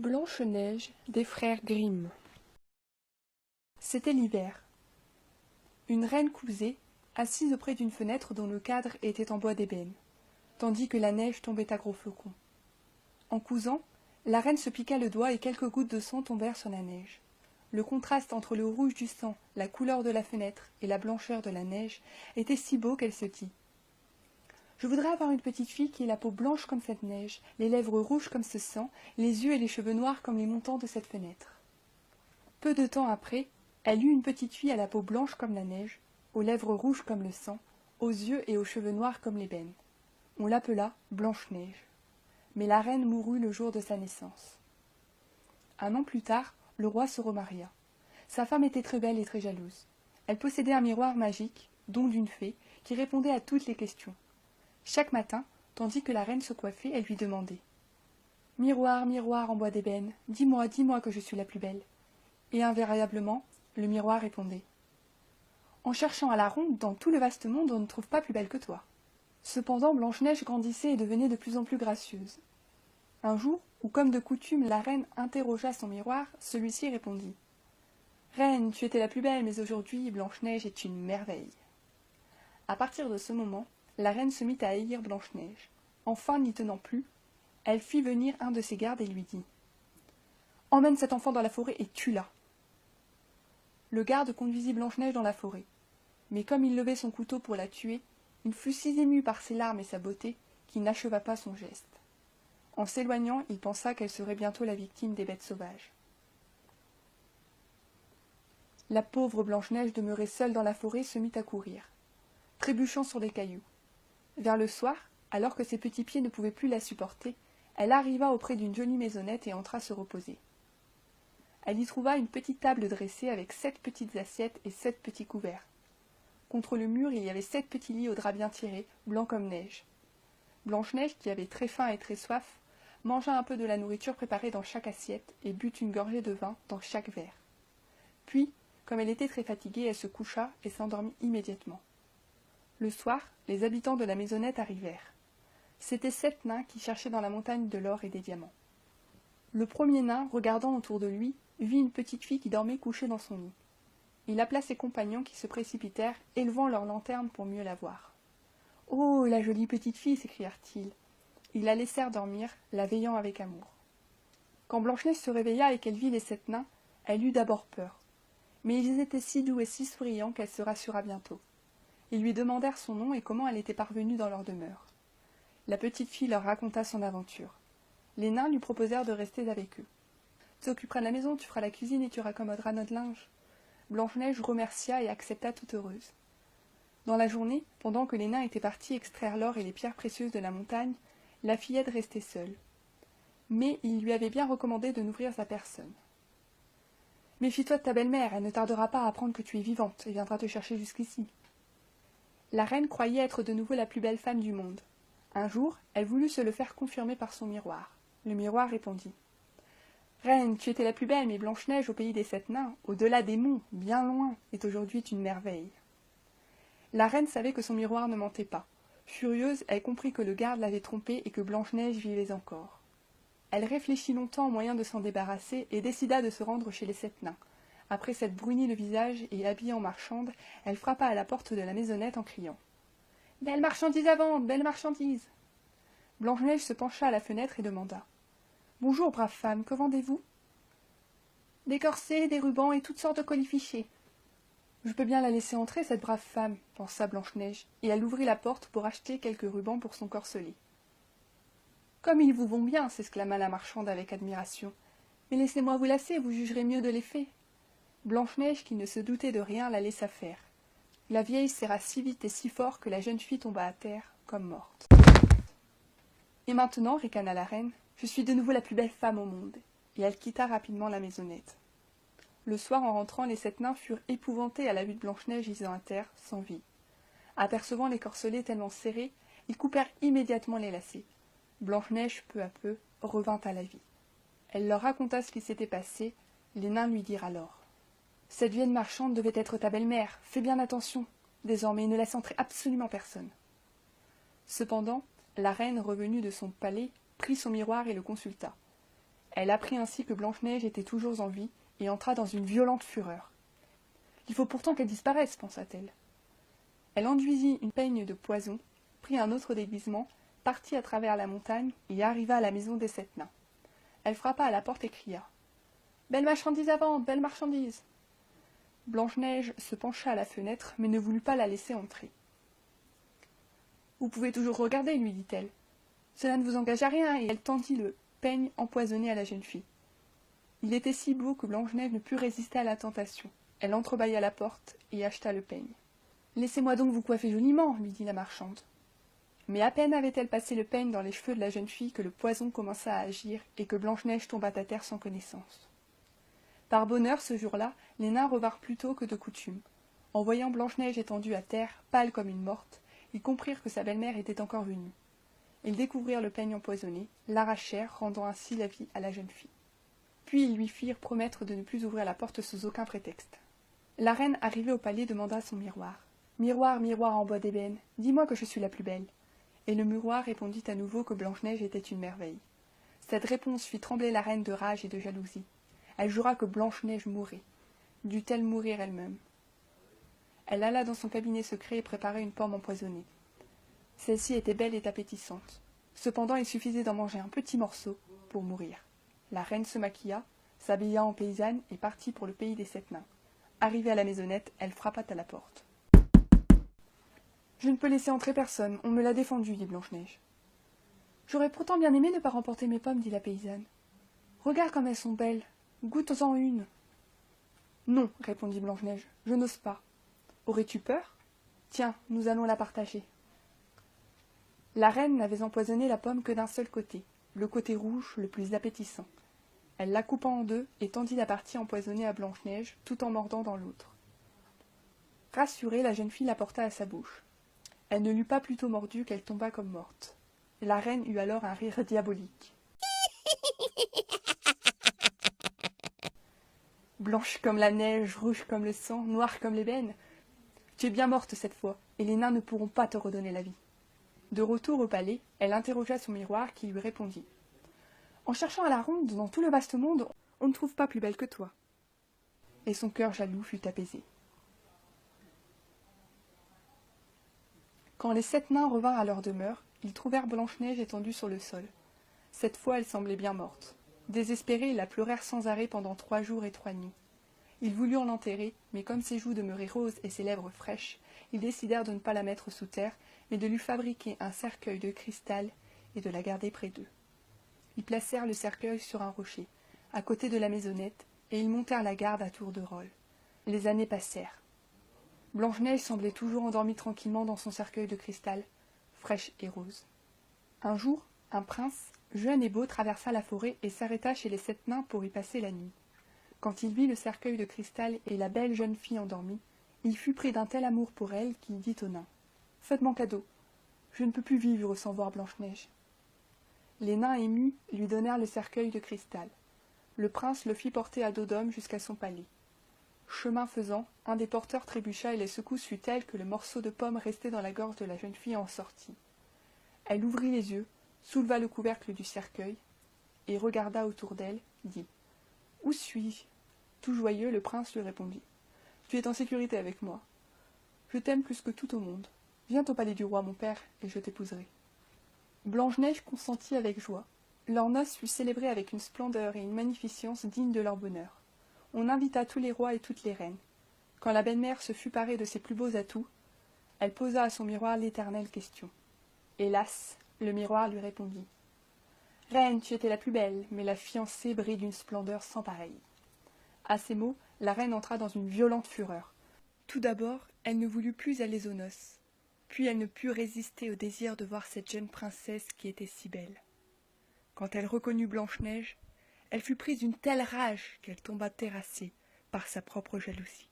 Blanche-Neige des frères Grimm. C'était l'hiver. Une reine cousait, assise auprès d'une fenêtre dont le cadre était en bois d'ébène, tandis que la neige tombait à gros flocons. En cousant, la reine se piqua le doigt et quelques gouttes de sang tombèrent sur la neige. Le contraste entre le rouge du sang, la couleur de la fenêtre et la blancheur de la neige était si beau qu'elle se dit: je voudrais avoir une petite fille qui ait la peau blanche comme cette neige, les lèvres rouges comme ce sang, les yeux et les cheveux noirs comme les montants de cette fenêtre. Peu de temps après, elle eut une petite fille à la peau blanche comme la neige, aux lèvres rouges comme le sang, aux yeux et aux cheveux noirs comme l'ébène. On l'appela Blanche-Neige. Mais la reine mourut le jour de sa naissance. Un an plus tard, le roi se remaria. Sa femme était très belle et très jalouse. Elle possédait un miroir magique, don d'une fée, qui répondait à toutes les questions. Chaque matin, tandis que la reine se coiffait, elle lui demandait: miroir, miroir en bois d'ébène, dis-moi, dis-moi que je suis la plus belle. Et invariablement, le miroir répondait: en cherchant à la ronde, dans tout le vaste monde, on ne trouve pas plus belle que toi. Cependant, Blanche-Neige grandissait et devenait de plus en plus gracieuse. Un jour, où comme de coutume la reine interrogea son miroir, celui-ci répondit: reine, tu étais la plus belle, mais aujourd'hui, Blanche-Neige est une merveille. À partir de ce moment, la reine se mit à haïr Blanche-Neige. Enfin, n'y tenant plus, elle fit venir un de ses gardes et lui dit: emmène cet enfant dans la forêt et tue-la. Le garde conduisit Blanche-Neige dans la forêt. Mais comme il levait son couteau pour la tuer, il fut si ému par ses larmes et sa beauté qu'il n'acheva pas son geste. En s'éloignant, il pensa qu'elle serait bientôt la victime des bêtes sauvages. La pauvre Blanche-Neige, demeurée seule dans la forêt, se mit à courir, trébuchant sur des cailloux. Vers le soir, alors que ses petits pieds ne pouvaient plus la supporter, elle arriva auprès d'une jolie maisonnette et entra se reposer. Elle y trouva une petite table dressée avec 7 petites assiettes et 7 petits couverts. Contre le mur, il y avait 7 petits lits aux draps bien tirés, blancs comme neige. Blanche-Neige, qui avait très faim et très soif, mangea un peu de la nourriture préparée dans chaque assiette et but une gorgée de vin dans chaque verre. Puis, comme elle était très fatiguée, elle se coucha et s'endormit immédiatement. Le soir, les habitants de la maisonnette arrivèrent. C'étaient 7 nains qui cherchaient dans la montagne de l'or et des diamants. Le premier nain, regardant autour de lui, vit une petite fille qui dormait couchée dans son lit. Il appela ses compagnons qui se précipitèrent, élevant leurs lanternes pour mieux la voir. « Oh, la jolie petite fille !» s'écrièrent-ils. Ils la laissèrent dormir, la veillant avec amour. Quand Blanche-Neige se réveilla et qu'elle vit les 7 nains, elle eut d'abord peur. Mais ils étaient si doux et si souriants qu'elle se rassura bientôt. Ils lui demandèrent son nom et comment elle était parvenue dans leur demeure. La petite fille leur raconta son aventure. Les nains lui proposèrent de rester avec eux. « Tu t'occuperas de la maison, tu feras la cuisine et tu raccommoderas notre linge. » Blanche-Neige remercia et accepta toute heureuse. Dans la journée, pendant que les nains étaient partis extraire l'or et les pierres précieuses de la montagne, la fillette restait seule. Mais il lui avait bien recommandé de n'ouvrir sa personne. « Méfie-toi de ta belle-mère, elle ne tardera pas à apprendre que tu es vivante et viendra te chercher jusqu'ici. » La reine croyait être de nouveau la plus belle femme du monde. Un jour, elle voulut se le faire confirmer par son miroir. Le miroir répondit: « reine, tu étais la plus belle, mais Blanche-Neige, au pays des 7 nains, au-delà des monts, bien loin, est aujourd'hui une merveille. » La reine savait que son miroir ne mentait pas. Furieuse, elle comprit que le garde l'avait trompée et que Blanche-Neige vivait encore. Elle réfléchit longtemps au moyen de s'en débarrasser et décida de se rendre chez les 7 nains. Après s'être bruni le visage et habillée en marchande, elle frappa à la porte de la maisonnette en criant: « Belle marchandise à vendre, belle marchandise !» Blanche-Neige se pencha à la fenêtre et demanda: « Bonjour, brave femme, que vendez-vous ?»« Des corsets, des rubans et toutes sortes de colifichets. »« Je peux bien la laisser entrer, cette brave femme, » pensa Blanche-Neige, et elle ouvrit la porte pour acheter quelques rubans pour son corselet. « Comme ils vous vont bien !» s'exclama la marchande avec admiration. « Mais laissez-moi vous lasser, vous jugerez mieux de l'effet. » Blanche-Neige, qui ne se doutait de rien, la laissa faire. La vieille serra si vite et si fort que la jeune fille tomba à terre, comme morte. « Et maintenant, ricana la reine, je suis de nouveau la plus belle femme au monde. » Et elle quitta rapidement la maisonnette. Le soir, en rentrant, les 7 nains furent épouvantés à la vue de Blanche-Neige gisant à terre, sans vie. Apercevant les corselets tellement serrés, ils coupèrent immédiatement les lacets. Blanche-Neige, peu à peu, revint à la vie. Elle leur raconta ce qui s'était passé. Les nains lui dirent alors: « Cette vieille marchande devait être ta belle-mère, fais bien attention. Désormais, ne laisse entrer absolument personne. » Cependant, la reine, revenue de son palais, prit son miroir et le consulta. Elle apprit ainsi que Blanche-Neige était toujours en vie et entra dans une violente fureur. « Il faut pourtant qu'elle disparaisse, pensa-t-elle. Elle enduisit une peigne de poison, prit un autre déguisement, partit à travers la montagne et arriva à la maison des 7 nains. Elle frappa à la porte et cria « Belle marchandise à vendre, belle marchandise !» Blanche-Neige se pencha à la fenêtre, mais ne voulut pas la laisser entrer. « Vous pouvez toujours regarder, lui dit-elle. Cela ne vous engage à rien, et elle tendit le peigne empoisonné à la jeune fille. Il était si beau que Blanche-Neige ne put résister à la tentation. Elle entrebâilla la porte et acheta le peigne. « Laissez-moi donc vous coiffer joliment, lui dit la marchande. Mais à peine avait-elle passé le peigne dans les cheveux de la jeune fille que le poison commença à agir et que Blanche-Neige tomba à terre sans connaissance. Par bonheur, ce jour-là, les nains revinrent plus tôt que de coutume. En voyant Blanche-Neige étendue à terre, pâle comme une morte, ils comprirent que sa belle-mère était encore venue. Ils découvrirent le peigne empoisonné, l'arrachèrent, rendant ainsi la vie à la jeune fille. Puis ils lui firent promettre de ne plus ouvrir la porte sous aucun prétexte. La reine, arrivée au palais, demanda à son miroir. « Miroir, miroir en bois d'ébène, dis-moi que je suis la plus belle. » Et le miroir répondit à nouveau que Blanche-Neige était une merveille. Cette réponse fit trembler la reine de rage et de jalousie. Elle jura que Blanche-Neige mourrait. Dut-elle mourir elle-même? Elle alla dans son cabinet secret et prépara une pomme empoisonnée. Celle-ci était belle et appétissante. Cependant, il suffisait d'en manger un petit morceau pour mourir. La reine se maquilla, s'habilla en paysanne et partit pour le pays des 7 nains. Arrivée à la maisonnette, elle frappa à la porte. « Je ne peux laisser entrer personne, on me l'a défendu, dit Blanche-Neige. »« J'aurais pourtant bien aimé ne pas remporter mes pommes, dit la paysanne. Regarde comme elles sont belles, goûte-en une. »« Non, répondit Blanche-Neige, je n'ose pas. Aurais-tu peur? Tiens, nous allons la partager. » La reine n'avait empoisonné la pomme que d'un seul côté, le côté rouge, le plus appétissant. Elle la coupa en deux et tendit la partie empoisonnée à Blanche-Neige, tout en mordant dans l'autre. Rassurée, la jeune fille la porta à sa bouche. Elle ne l'eut pas plutôt mordue qu'elle tomba comme morte. La reine eut alors un rire diabolique. Blanche comme la neige, rouge comme le sang, noire comme l'ébène, tu es bien morte cette fois, et les nains ne pourront pas te redonner la vie. De retour au palais, elle interrogea son miroir qui lui répondit. En cherchant à la ronde dans tout le vaste monde, on ne trouve pas plus belle que toi. Et son cœur jaloux fut apaisé. Quand les 7 nains revinrent à leur demeure, ils trouvèrent Blanche-Neige étendue sur le sol. Cette fois, elle semblait bien morte. Désespérés, ils la pleurèrent sans arrêt pendant 3 jours et 3 nuits. Ils voulurent l'enterrer, mais comme ses joues demeuraient roses et ses lèvres fraîches, ils décidèrent de ne pas la mettre sous terre, mais de lui fabriquer un cercueil de cristal et de la garder près d'eux. Ils placèrent le cercueil sur un rocher, à côté de la maisonnette, et ils montèrent la garde à tour de rôle. Les années passèrent. Blanche-Neige semblait toujours endormie tranquillement dans son cercueil de cristal, fraîche et rose. Un jour, un prince, jeune et beau, traversa la forêt et s'arrêta chez les 7 nains pour y passer la nuit. Quand il vit le cercueil de cristal et la belle jeune fille endormie, il fut pris d'un tel amour pour elle qu'il dit aux nains « Faites-moi cadeau, je ne peux plus vivre sans voir Blanche-Neige. » Les nains émus lui donnèrent le cercueil de cristal. Le prince le fit porter à dos d'homme jusqu'à son palais. Chemin faisant, un des porteurs trébucha et les secousses fut telle que le morceau de pomme resté dans la gorge de la jeune fille en sortit. Elle ouvrit les yeux, souleva le couvercle du cercueil, et regarda autour d'elle, dit « Où suis-je » Tout joyeux, le prince lui répondit « Tu es en sécurité avec moi. Je t'aime plus que tout au monde. Viens au palais du roi mon père, et je t'épouserai. » Blanche-Neige consentit avec joie. Leur noce fut célébrée avec une splendeur et une magnificence dignes de leur bonheur. On invita tous les rois et toutes les reines. Quand la belle-mère se fut parée de ses plus beaux atouts, elle posa à son miroir l'éternelle question. Hélas, le miroir lui répondit. « Reine, tu étais la plus belle, mais la fiancée brille d'une splendeur sans pareille. » À ces mots, la reine entra dans une violente fureur. Tout d'abord, elle ne voulut plus aller aux noces. Puis elle ne put résister au désir de voir cette jeune princesse qui était si belle. Quand elle reconnut Blanche-Neige, elle fut prise d'une telle rage qu'elle tomba terrassée par sa propre jalousie.